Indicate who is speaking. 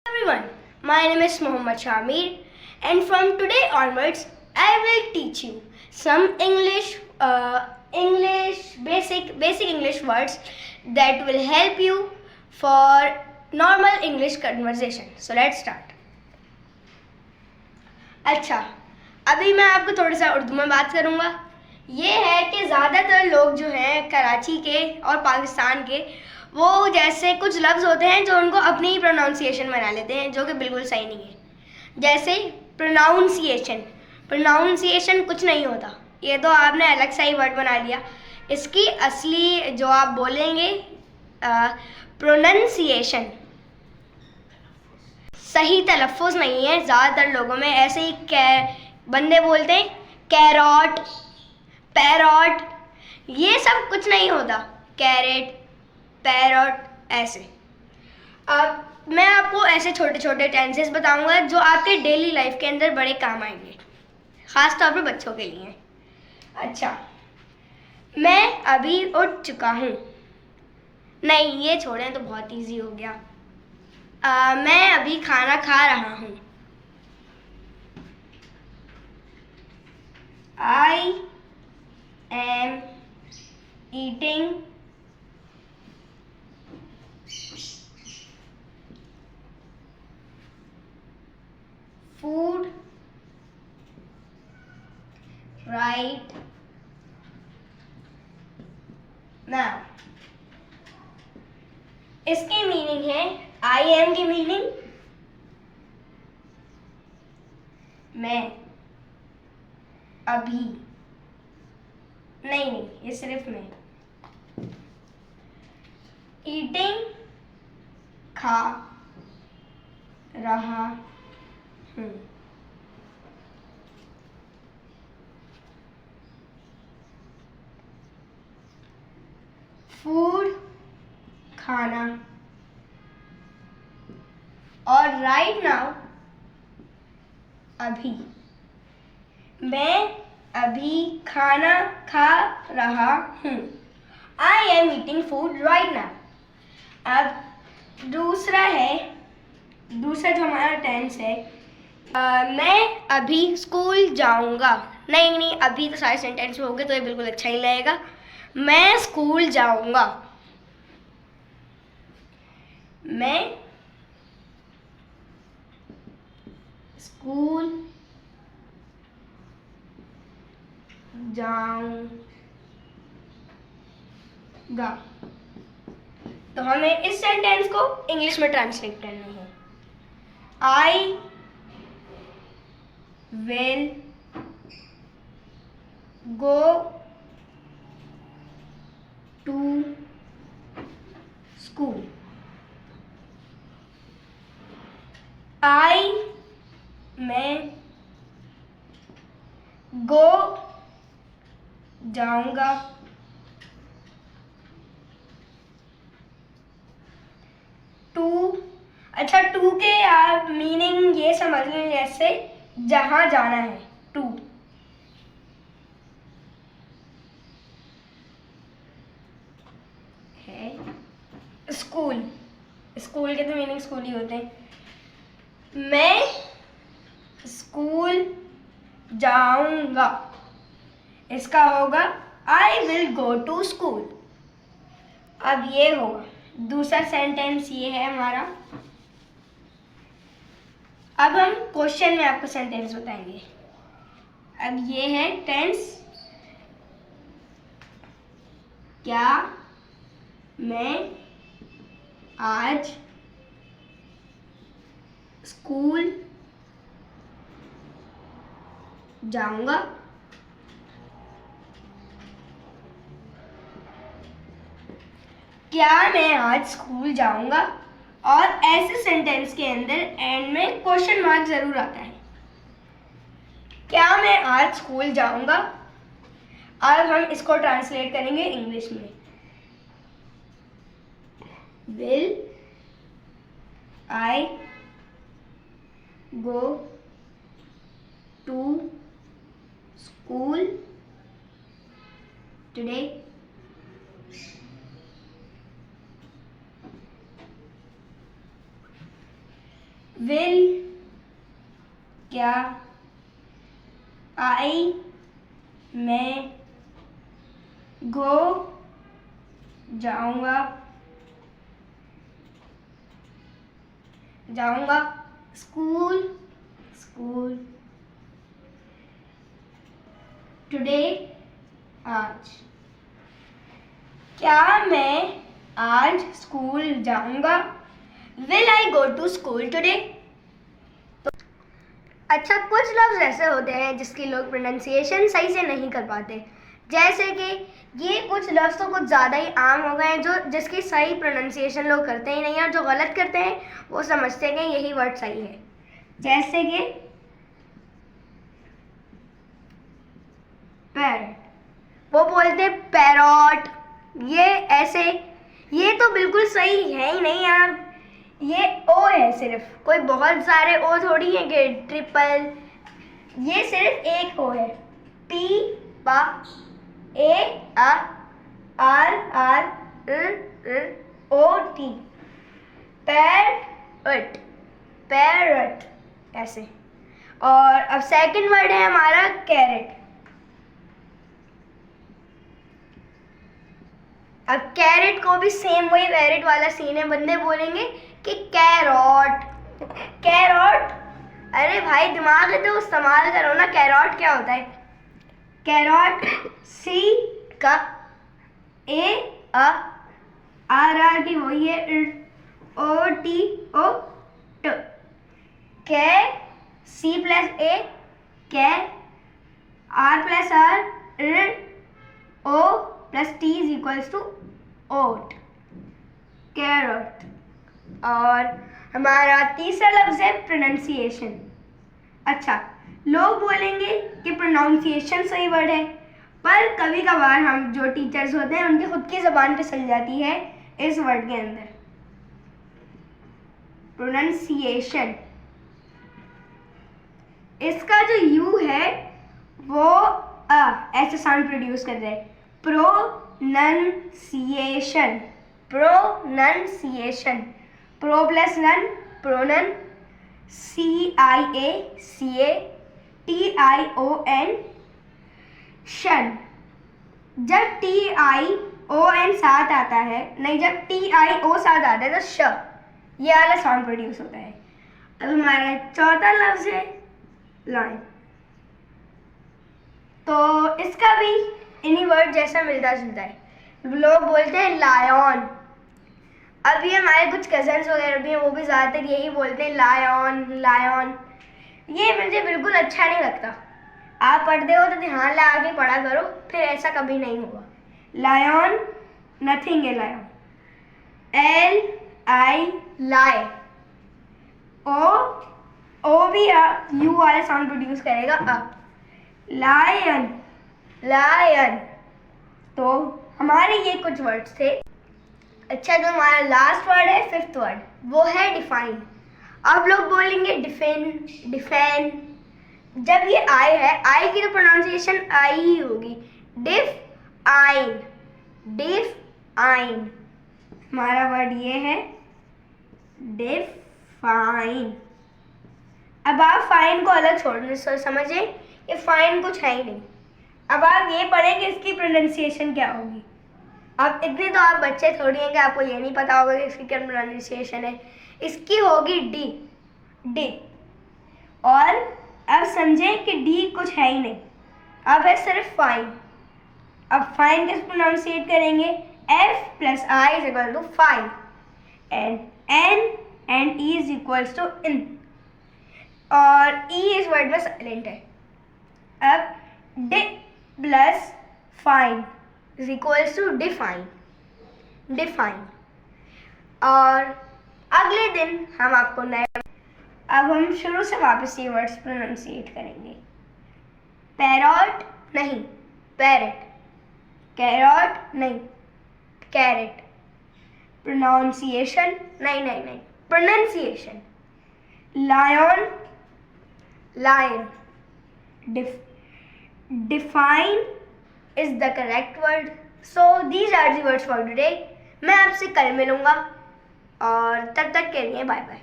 Speaker 1: Everyone, my name is Mohammad Shamir, and from today onwards, I will teach you some basic English words that will help you for normal English conversation. So let's start. अच्छा, अभी मैं आपको थोड़ा सा उर्दू में बात करूँगा। ये है कि ज़्यादातर लोग जो हैं कराची के और पाकिस्तान के, वो जैसे कुछ लफ्ज़ होते हैं जो उनको अपनी ही प्रोनाउंसिएशन बना लेते हैं, जो कि बिल्कुल सही नहीं है। जैसे प्रोनाउंसिएशन कुछ नहीं होता, ये तो आपने अलग सा ही वर्ड बना लिया। इसकी असली जो आप बोलेंगे प्रोनंसिएशन, सही तलफ़ुज़ नहीं है। ज़्यादातर लोगों में ऐसे ही बंदे बोलते हैं कैरट, पैरट, ये सब कुछ नहीं होता। कैरेट, पैरट, ऐसे। अब मैं आपको ऐसे छोटे छोटे टेंसेस बताऊंगा जो आपके डेली लाइफ के अंदर बड़े काम आएंगे, ख़ास तौर पर बच्चों के लिए। अच्छा, मैं अभी उठ चुका हूँ। नहीं, ये छोड़ें, तो बहुत इजी हो गया। मैं अभी खाना खा रहा हूँ। I am eating food right now. इसकी मीनिंग है I am की मीनिंग मैं अभी, नहीं, ये सिर्फ मैं। ईटिंग खा रहा हूँ। फूड खाना, और राइट नाउ अभी। मैं अभी खाना खा रहा हूँ। I am eating food right now. अब दूसरा जो हमारा टेंस है, मैं अभी स्कूल जाऊँगा। नहीं, अभी तो सारे सेंटेंस में हो गए, तो ये बिल्कुल अच्छा ही लगेगा। मैं स्कूल जाऊँगा। मैं स्कूल जाऊँगा। तो हमें इस सेंटेंस को इंग्लिश में ट्रांसलेट करना है। I will go to school. मैं go जाऊंगा। अच्छा, टू के आप मीनिंग ये समझ लें जैसे जहां जाना है, टू। है स्कूल के तो मीनिंग स्कूल ही होते हैं। मैं स्कूल जाऊंगा, इसका होगा I will go to school। अब ये होगा दूसरा सेंटेंस, ये है हमारा। अब हम क्वेश्चन में आपको सेंटेंस बताएंगे। अब ये है टेंस, क्या मैं आज स्कूल जाऊंगा? क्या मैं आज स्कूल जाऊंगा? और ऐसे सेंटेंस के अंदर एंड में क्वेश्चन मार्क जरूर आता है। क्या मैं आज स्कूल जाऊंगा? अब हम इसको ट्रांसलेट करेंगे इंग्लिश में। Will I go to school today? Will क्या, आई मैं, गो जाऊंगा, जाऊंगा, स्कूल स्कूल, टुडे आज, क्या मैं आज स्कूल जाऊंगा, will I go to school today. अच्छा, कुछ लफ्ज़ ऐसे होते हैं जिसकी लोग प्रोनाउंसिएशन सही से नहीं कर पाते, जैसे कि ये कुछ लफ्ज़ तो कुछ ज़्यादा ही आम हो गए हैं जो जिसकी सही प्रोनाउंसिएशन लोग करते ही नहीं हैं, और जो गलत करते हैं वो समझते हैं कि यही वर्ड सही है। जैसे कि पैरट, वो बोलते हैं पैरॉट, ये ऐसे, ये तो बिल्कुल सही है ही नहीं यार, ये ओ है सिर्फ, कोई बहुत सारे ओ थोड़ी है कि ट्रिपल, ये सिर्फ एक ओ है, पी पा, ए आ, R R O T, parrot, parrot ऐसे। और अब सेकंड वर्ड है हमारा कैरेट। अब कैरेट को भी सेम वही पैरेट वाला सीन है, बंदे बोलेंगे कि कैरॉट, कैरॉट, अरे भाई दिमाग है तो इस्तेमाल करो ना, कैरॉट क्या होता है, कैरॉट सी का ए आ, आर आर की वही है, ओ टी ओ ट, कै सी plus A ca, R plus R O plus T is equals to oat, carrot. और हमारा तीसरा लफ्ज़ है प्रोनाउंसिएशन। अच्छा, लोग बोलेंगे कि प्रोनाउंसिएशन सही वर्ड है, पर कभी कभार हम जो टीचर्स होते हैं उनकी खुद की ज़बान फिसल जाती है इस वर्ड के अंदर। प्रोनाउंसिएशन, इसका जो यू है वो ऐसे साउंड प्रोड्यूस कर रहा है, pronunciation, pronunciation, pro plus nun pronun, C I A T I O N shun. जब टी आई ओ एन साथ आता है, नहीं जब टी आई ओ साथ आता है तो श, ये वाला साउंड प्रोड्यूस होता है। अब हमारा चौथा लफ्ज़ है लाइन, तो इसका भी इन्हीं वर्ड जैसा मिलता जुलता है, लोग बोलते हैं लायन। अभी हमारे कुछ कजन्स वगैरह भी हैं, वो भी ज़्यादातर यही बोलते हैं लायन लायन, ये मुझे बिल्कुल अच्छा नहीं लगता। आप पढ़ते हो तो ध्यान लगा के पढ़ा करो, फिर ऐसा कभी नहीं होगा। लायन नथिंग है लायन, एल आई लाई, ओ भी यू वाले साउंड प्रोड्यूस करेगा अ, लायन लायन। तो हमारे ये कुछ वर्ड्स थे। अच्छा, जो हमारा लास्ट वर्ड है, फिफ्थ वर्ड, वो है डिफाइन। अब लोग बोलेंगे डिफेन, डिफेन, जब ये आई है, आई की तो प्रोनाउंसिएशन आई ही होगी, डिफ आइन, डिफ आइन। हमारा वर्ड ये है डिफाइन। अब आप फाइन को अलग छोड़ने समझे, ये फाइन कुछ है ही नहीं। अब आप ये पढ़ें कि इसकी प्रोनाउंसिएशन क्या होगी। अब इतने तो आप बच्चे थोड़ी हैं कि आपको ये नहीं पता होगा कि इसकी क्या प्रोनाउंसिएशन है। इसकी होगी डी, डी। और अब समझें कि डी कुछ है ही नहीं, अब है सिर्फ फाइन। अब फाइन कैसे प्रोनाउंसिएट करेंगे, F plus I is equal to fine, and N and E is equals to in, और ई इस वर्ड में साइलेंट है। अब D plus fine is equals to define, define. और अगले दिन हम आपको नए, अब हम शुरू से वापस ये वर्ड्स प्रोनाउंसिएट करेंगे। पैरॉट नहीं पैरेट, कैरॉट नहीं कैरेट, प्रोनाउंसिएशन नहीं नहीं नहीं pronunciation, lion lion, define is the correct word. So these are the words for today. मैं आपसे कल मिलूंगा और तब तक के लिए बाय बाय।